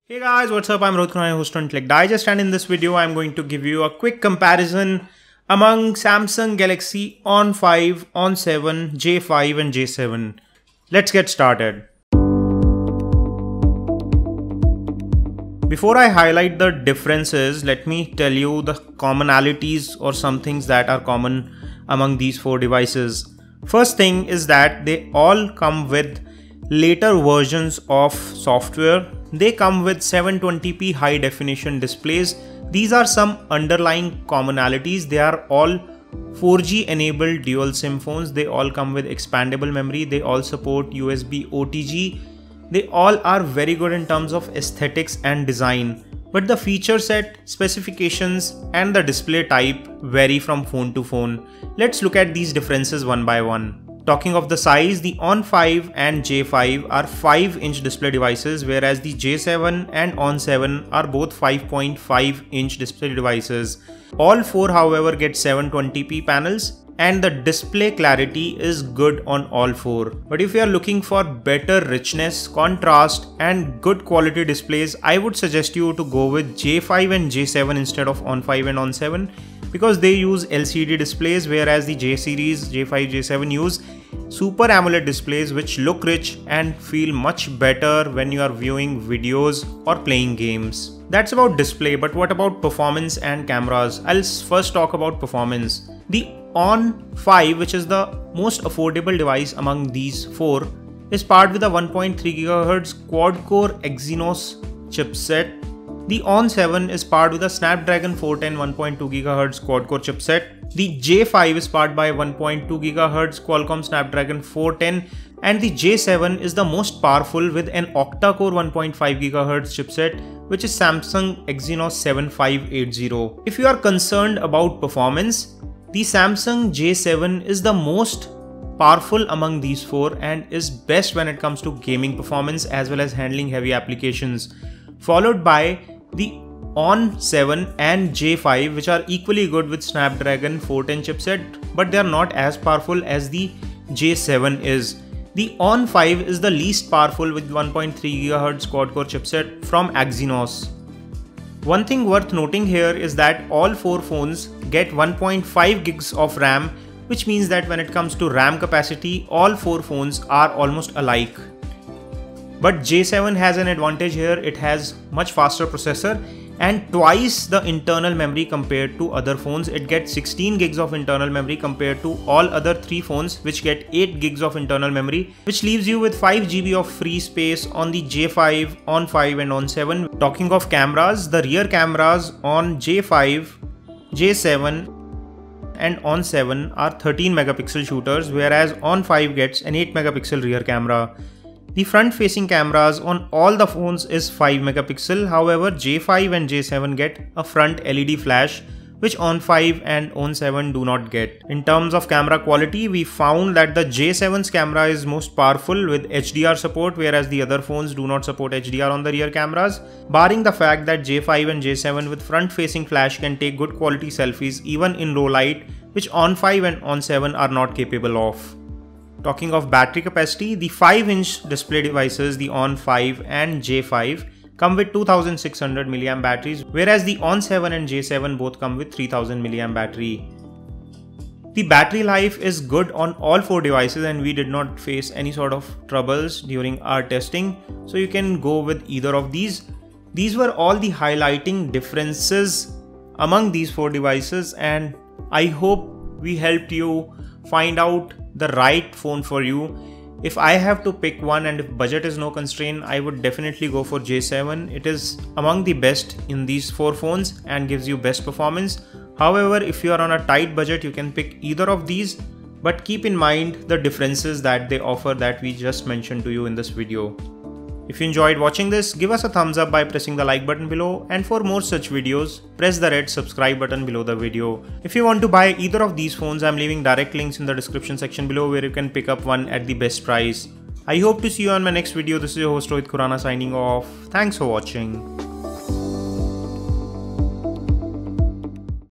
Hey guys, what's up? I'm Rohit Khurana, host on Intellect Digest, and in this video I'm going to give you a quick comparison among Samsung Galaxy On5, On7, J5 and J7. Let's get started. Before I highlight the differences, let me tell you the commonalities or some things that are common among these four devices. First thing is that they all come with later versions of software. They come with 720p high definition displays. These are some underlying commonalities. They are all 4G enabled dual SIM phones. They all come with expandable memory. They all support USB OTG. They all are very good in terms of aesthetics and design. But the feature set, specifications and the display type vary from phone to phone. Let's look at these differences one by one. Talking of the size, the On5 and J5 are 5-inch display devices, whereas the J7 and On7 are both 5.5-inch display devices. All four, however, get 720p panels and the display clarity is good on all four. But if you are looking for better richness, contrast and good quality displays, I would suggest you to go with J5 and J7 instead of On5 and On7, because they use LCD displays, whereas the J series, J5, J7 use Super AMOLED displays which look rich and feel much better when you are viewing videos or playing games. That's about display, but what about performance and cameras? I'll first talk about performance. The On5, which is the most affordable device among these four, is paired with a 1.3 GHz quad-core Exynos chipset. The On7 is paired with a Snapdragon 410 1.2 GHz quad-core chipset. The J5 is powered by 1.2 GHz Qualcomm Snapdragon 410, and the J7 is the most powerful with an octa-core 1.5 GHz chipset, which is Samsung Exynos 7580. If you are concerned about performance, the Samsung J7 is the most powerful among these four and is best when it comes to gaming performance as well as handling heavy applications, followed by the On7 and J5, which are equally good with Snapdragon 410 chipset, but they are not as powerful as the J7 is. The On5 is the least powerful with 1.3 GHz quad-core chipset from Exynos. One thing worth noting here is that all four phones get 1.5 gigs of RAM, which means that when it comes to RAM capacity, all four phones are almost alike. But J7 has an advantage here. It has much faster processor and twice the internal memory compared to other phones. It gets 16 gigs of internal memory compared to all other three phones which get 8 gigs of internal memory, which leaves you with 5 GB of free space on the J5, On5 and On7. Talking of cameras, the rear cameras on J5, J7 and On7 are 13 megapixel shooters, whereas On5 gets an 8 megapixel rear camera. The front-facing cameras on all the phones is 5 megapixel, however J5 and J7 get a front LED flash, which On5 and On7 do not get. In terms of camera quality, we found that the J7's camera is most powerful with HDR support, whereas the other phones do not support HDR on the rear cameras, barring the fact that J5 and J7 with front-facing flash can take good quality selfies even in low light, which On5 and On7 are not capable of. Talking of battery capacity, the 5-inch display devices, the On5 and J5, come with 2600 mAh batteries, whereas the On7 and J7 both come with 3000 mAh battery. The battery life is good on all four devices and we did not face any sort of troubles during our testing, so you can go with either of these. These were all the highlighting differences among these four devices, and I hope we helped you find out the right phone for you. If I have to pick one and if budget is no constraint, I would definitely go for J7. It is among the best in these four phones and gives you best performance. However, if you are on a tight budget, you can pick either of these, but keep in mind the differences that they offer that we just mentioned to you in this video. If you enjoyed watching this, give us a thumbs up by pressing the like button below, and for more such videos, press the red subscribe button below the video. If you want to buy either of these phones, I'm leaving direct links in the description section below where you can pick up one at the best price. I hope to see you on my next video. This is your host Rohit Khurana signing off. Thanks for watching.